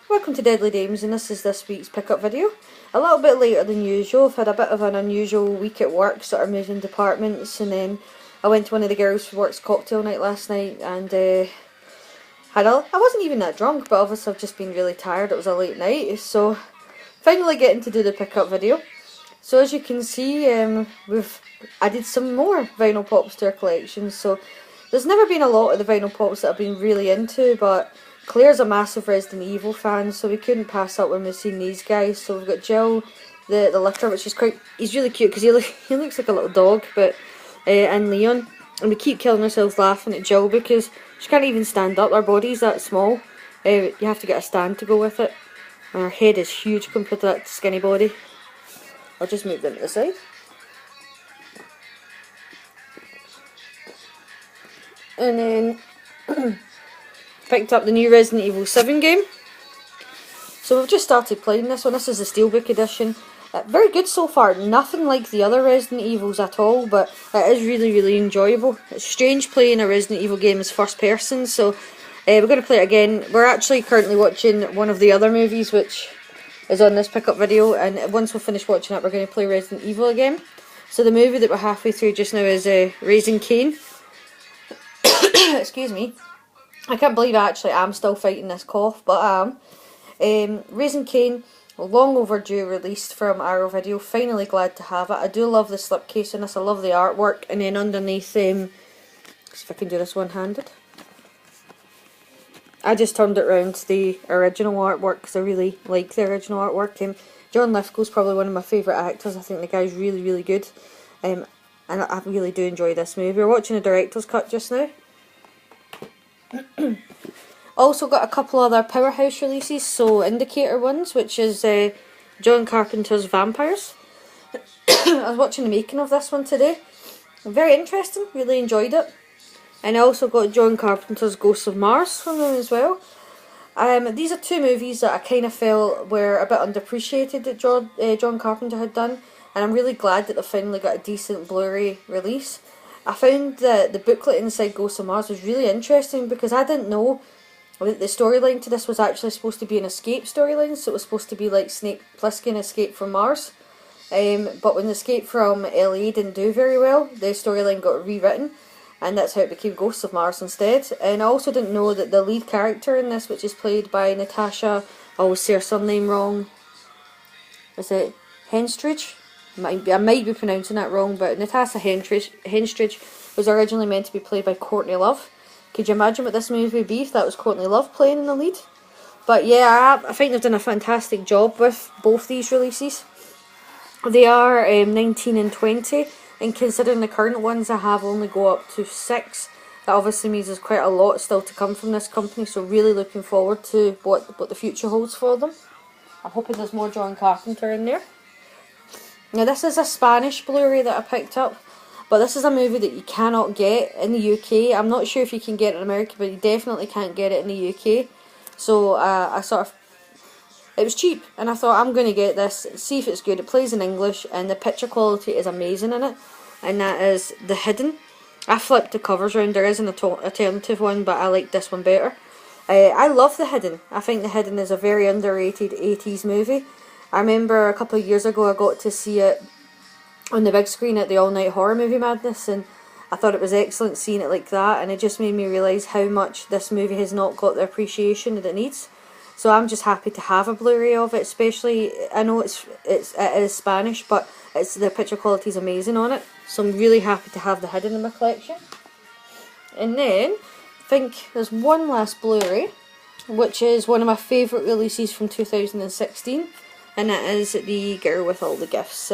Welcome to Deadly Dames, and this is this week's pickup video. A little bit later than usual. I've had a bit of an unusual week at work, sort of moving departments, and then I went to one of the girls' for work's cocktail night last night, and I wasn't even that drunk, but obviously I've just been really tired. It was a late night, so finally getting to do the pickup video. So as you can see, we've added some more vinyl pops to our collection. So there's never been a lot of the vinyl pops that I've been really into, but Claire's a massive Resident Evil fan, so we couldn't pass up when we've seen these guys. So we've got Jill, the licker, which is he's really cute because he looks like a little dog, but and Leon. And we keep killing ourselves laughing at Jill because she can't even stand up. Our body's that small. You have to get a stand to go with it. And her head is huge compared to that skinny body. I'll just move them to the side. And then picked up the new Resident Evil 7 game. So we've just started playing this one. This is the Steelbook edition. Very good so far. Nothing like the other Resident Evils at all, but it is really, really enjoyable. It's strange playing a Resident Evil game as first person, so we're going to play it again. We're actually currently watching one of the other movies, which is on this pickup video, and once we finish watching it, we're going to play Resident Evil again. So the movie that we're halfway through just now is Raising Cain. Excuse me. I can't believe I actually am still fighting this cough, but I am. Raising Cain, long overdue, released from Arrow Video. Finally glad to have it. I do love the slipcase in this. I love the artwork. And then underneath, see if I can do this one-handed. I just turned it round to the original artwork because I really like the original artwork. John Lithgow's probably one of my favourite actors. I think the guy's really, really good. And I really do enjoy this movie. We're watching a director's cut just now. Also got a couple other Powerhouse releases, so Indicator ones, which is John Carpenter's Vampires. I was watching the making of this one today. Very interesting, really enjoyed it. And I also got John Carpenter's Ghosts of Mars from them as well. These are two movies that I kind of felt were a bit underappreciated that John Carpenter had done, and I'm really glad that they finally got a decent Blu-ray release. I found that the booklet inside Ghosts of Mars was really interesting because I didn't know that the storyline to this was actually supposed to be an escape storyline, so it was supposed to be like Snake Plissken Escape from Mars. But when the Escape from LA didn't do very well, the storyline got rewritten, and that's how it became Ghosts of Mars instead. And I also didn't know that the lead character in this, which is played by Natasha, I always say her surname wrong, is it Henstridge? I might be pronouncing that wrong, but Natasha Henstridge was originally meant to be played by Courtney Love. Could you imagine what this movie would be if that was Courtney Love playing in the lead? But yeah, I think they've done a fantastic job with both these releases. They are 19 and 20, and considering the current ones I have only go up to 6, that obviously means there's quite a lot still to come from this company, so really looking forward to what the future holds for them. I'm hoping there's more John Carpenter in there. Now this is a Spanish Blu-ray that I picked up, but this is a movie that you cannot get in the UK. I'm not sure if you can get it in America, but you definitely can't get it in the UK. So it was cheap, and I thought I'm going to get this, see if it's good. It plays in English, and the picture quality is amazing in it, and that is The Hidden. I flipped the covers around. There is an alternative one, but I like this one better. I love The Hidden. I think The Hidden is a very underrated 80s movie. I remember a couple of years ago I got to see it on the big screen at the All Night Horror Movie Madness, and I thought it was excellent seeing it like that, and it just made me realise how much this movie has not got the appreciation that it needs. So I'm just happy to have a Blu-ray of it, especially, I know it is Spanish, but the picture quality is amazing on it, so I'm really happy to have The Hidden in my collection. And then, I think there's one last Blu-ray, which is one of my favourite releases from 2016, and that is The Girl with All the Gifts.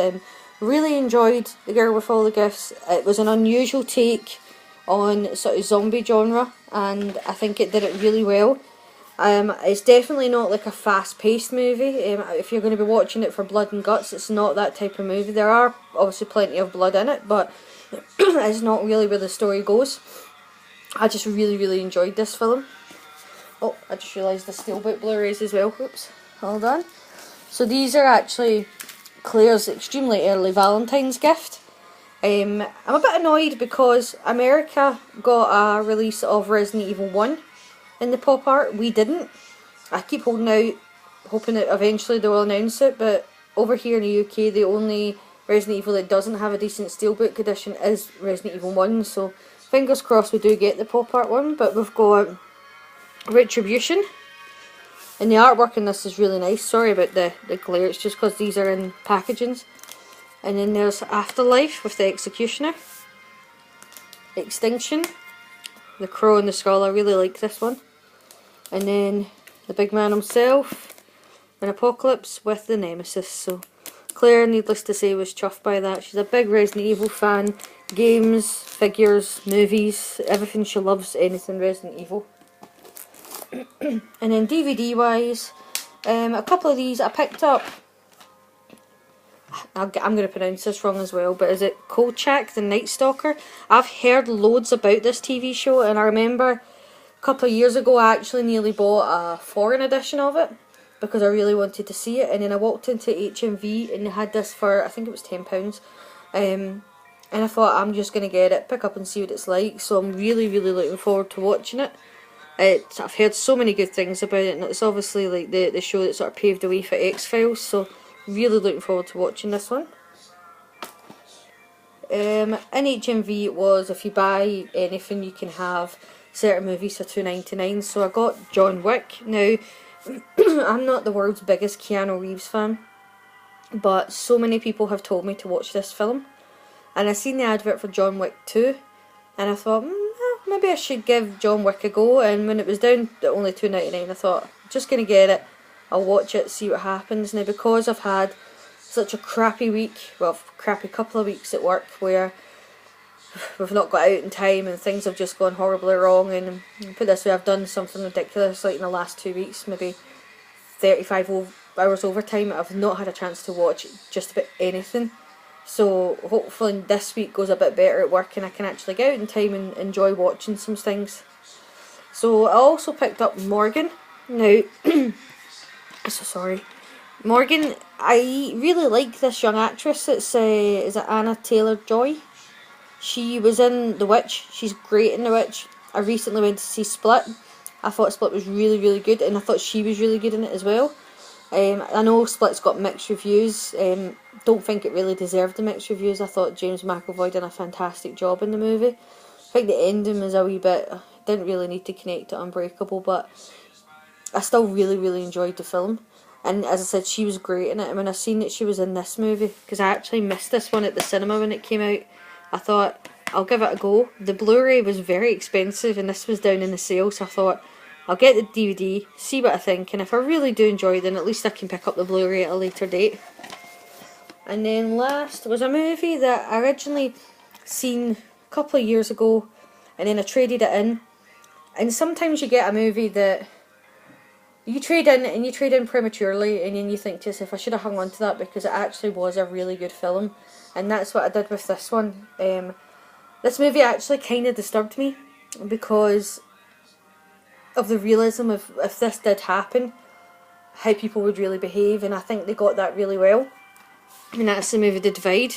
Really enjoyed The Girl with All the Gifts. It was an unusual take on sort of zombie genre, and I think it did it really well. It's definitely not like a fast-paced movie. If you're going to be watching it for blood and guts, it's not that type of movie. There are obviously plenty of blood in it, but it's not really where the story goes. I just really, really enjoyed this film. Oh, I just realised the Steelbook Blu-rays as well. Oops, hold on. So these are actually Claire's extremely early Valentine's gift. I'm a bit annoyed because America got a release of Resident Evil 1 in the pop art. We didn't. I keep holding out, hoping that eventually they will announce it, but over here in the UK, the only Resident Evil that doesn't have a decent Steelbook edition is Resident Evil 1, so fingers crossed we do get the pop art one. But we've got Retribution, and the artwork in this is really nice. Sorry about the glare, it's just because these are in packagings. And then there's Afterlife with the Executioner, Extinction, the Crow and the Skull. I really like this one. And then the big man himself, and Apocalypse with the Nemesis. So Claire, needless to say, was chuffed by that. She's a big Resident Evil fan. Games, figures, movies, everything she loves, anything Resident Evil. And then DVD wise, a couple of these I picked up. I'm going to pronounce this wrong as well, but is it Kolchak the Night Stalker? I've heard loads about this TV show, and I remember a couple of years ago I actually nearly bought a foreign edition of it because I really wanted to see it. And then I walked into HMV and they had this for, I think it was £10, and I thought I'm just going to get it, pick up and see what it's like. So I'm really looking forward to watching it. I've heard so many good things about it, and it's obviously like the show that sort of paved the way for X-Files, so really looking forward to watching this one. In HMV it was, if you buy anything you can have certain movies for $2.99, so I got John Wick. Now, I'm not the world's biggest Keanu Reeves fan, but so many people have told me to watch this film, and I seen the advert for John Wick 2, and I thought, maybe I should give John Wick a go. And when it was down to only $2.99, I thought, I'm just going to get it, I'll watch it, see what happens. Now, because I've had such a crappy week, well, crappy couple of weeks at work where we've not got out in time and things have just gone horribly wrong, and put it this way, I've done something ridiculous like in the last 2 weeks, maybe 35 hours overtime. I've not had a chance to watch just about anything. So hopefully this week goes a bit better at work and I can actually get out in time and enjoy watching some things. So I also picked up Morgan. Now, so sorry. Morgan, I really like this young actress. It's is it Anna Taylor-Joy? She was in The Witch. She's great in The Witch. I recently went to see Split. I thought Split was really good, and I thought she was really good in it as well. I know Split's got mixed reviews. Don't think it really deserved the mixed reviews. I thought James McAvoy did a fantastic job in the movie. I think the ending was a wee bit, didn't really need to connect to Unbreakable, but I still really enjoyed the film. And as I said, she was great in it. And when I seen that she was in this movie, because I actually missed this one at the cinema when it came out, I thought, I'll give it a go. The Blu-ray was very expensive and this was down in the sale, so I thought, I'll get the DVD, see what I think, and if I really do enjoy it, then at least I can pick up the Blu-ray at a later date. And then last was a movie that I originally seen a couple of years ago, and then I traded it in. And sometimes you get a movie that you trade in, and you trade in prematurely, and then you think to yourself, I should have hung on to that because it actually was a really good film. And that's what I did with this one. This movie actually kind of disturbed me because of the realism of if this did happen, how people would really behave, and I think they got that really well. And that's the movie The Divide.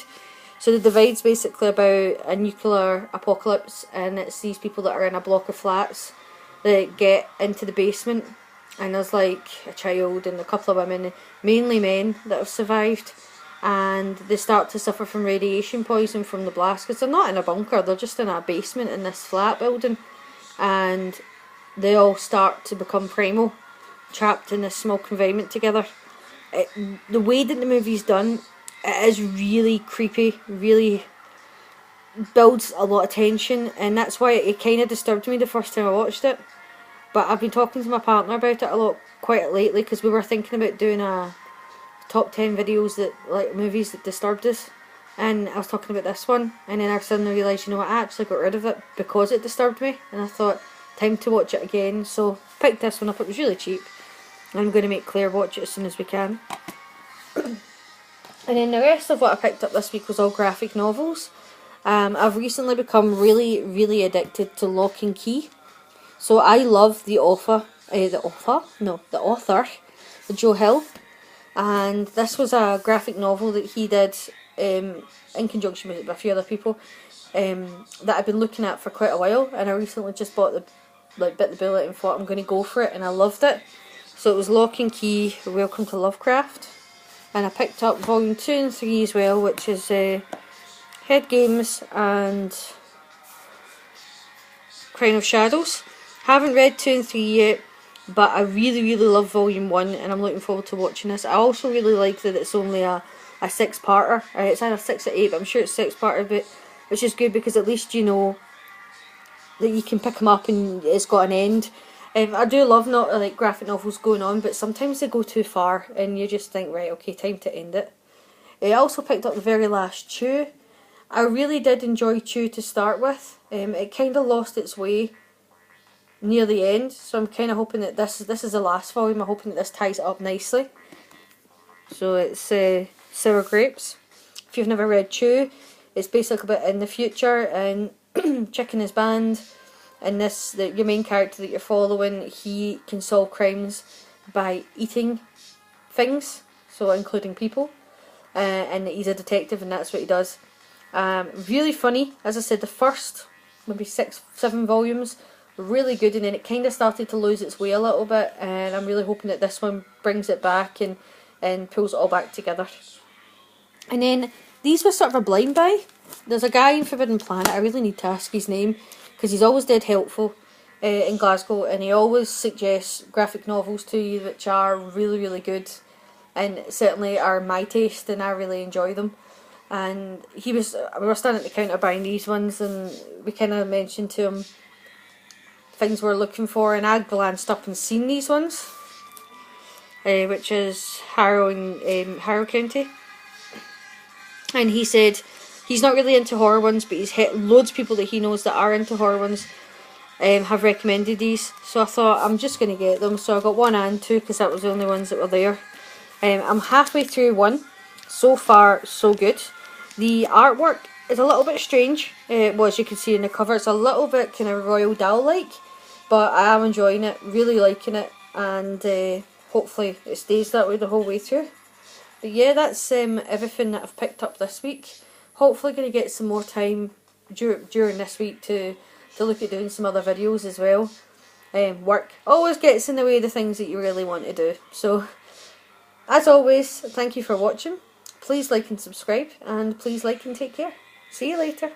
So The Divide's basically about a nuclear apocalypse, and it's these people that are in a block of flats that get into the basement, and there's like a child and a couple of women, mainly men, that have survived, and they start to suffer from radiation poison from the blast, because they're not in a bunker, they're just in a basement in this flat building, and they all start to become primal, trapped in this small confinement together. The way that the movie's done, it is really creepy, really builds a lot of tension, and that's why it kind of disturbed me the first time I watched it. But I've been talking to my partner about it a lot quite lately, because we were thinking about doing a top 10 videos that, like, movies that disturbed us, and I was talking about this one, and then I suddenly realised, you know what, I actually got rid of it because it disturbed me, and I thought, time to watch it again. So picked this one up, it was really cheap. I'm going to make Claire watch it as soon as we can. And then the rest of what I picked up this week was all graphic novels. I've recently become really addicted to Lock and Key. So I love the author, Joe Hill. And this was a graphic novel that he did in conjunction with a few other people that I've been looking at for quite a while, and I recently just bit the bullet and thought I'm going to go for it, and I loved it. So it was Lock and Key, Welcome to Lovecraft. And I picked up volume 2 and 3 as well, which is Head Games and Crown of Shadows. Haven't read 2 and 3 yet, but I really love volume 1 and I'm looking forward to watching this. I also really like that it's only a 6-parter. It's either 6 or 8, but I'm sure it's 6-parter, but which is good because at least you know that you can pick them up and it's got an end. I do love not like graphic novels going on, but sometimes they go too far and you just think, right, okay, time to end it. I also picked up the very last Chew. I really did enjoy Chew to start with. It kind of lost its way near the end, so I'm kind of hoping that this is the last volume. I'm hoping that this ties it up nicely. So it's Sour Grapes. If you've never read Chew, it's basically about in the future and Chick and his band. And your main character that you're following, he can solve crimes by eating things, so including people. And he's a detective, and that's what he does. Really funny. As I said, the first maybe 6-7 volumes were really good, and then it kind of started to lose its way a little bit. And I'm really hoping that this one brings it back and pulls it all back together. And then these were sort of a blind buy. There's a guy in Forbidden Planet. I really need to ask his name, because he's always dead helpful in Glasgow, and he always suggests graphic novels to you which are really good and certainly are my taste, and I really enjoy them. And we were standing at the counter buying these ones, and we kind of mentioned to him things we're looking for, and I glanced up and seen these ones, which is Harrow in Harrow County, and he said he's not really into horror ones, but he's hit loads of people that he knows that are into horror ones have recommended these. So I thought I'm just going to get them. So I got 1 and 2 because that was the only ones that were there. I'm halfway through 1. So far, so good. The artwork is a little bit strange. Well, as you can see in the cover, it's a little bit kind of Royal Dahl-like. But I am enjoying it, really liking it. And hopefully it stays that way the whole way through. But yeah, that's everything that I've picked up this week. Hopefully going to get some more time during this week to look at doing some other videos as well. Work always gets in the way of the things that you really want to do. So, as always, thank you for watching. Please like and subscribe, and please like and take care. See you later.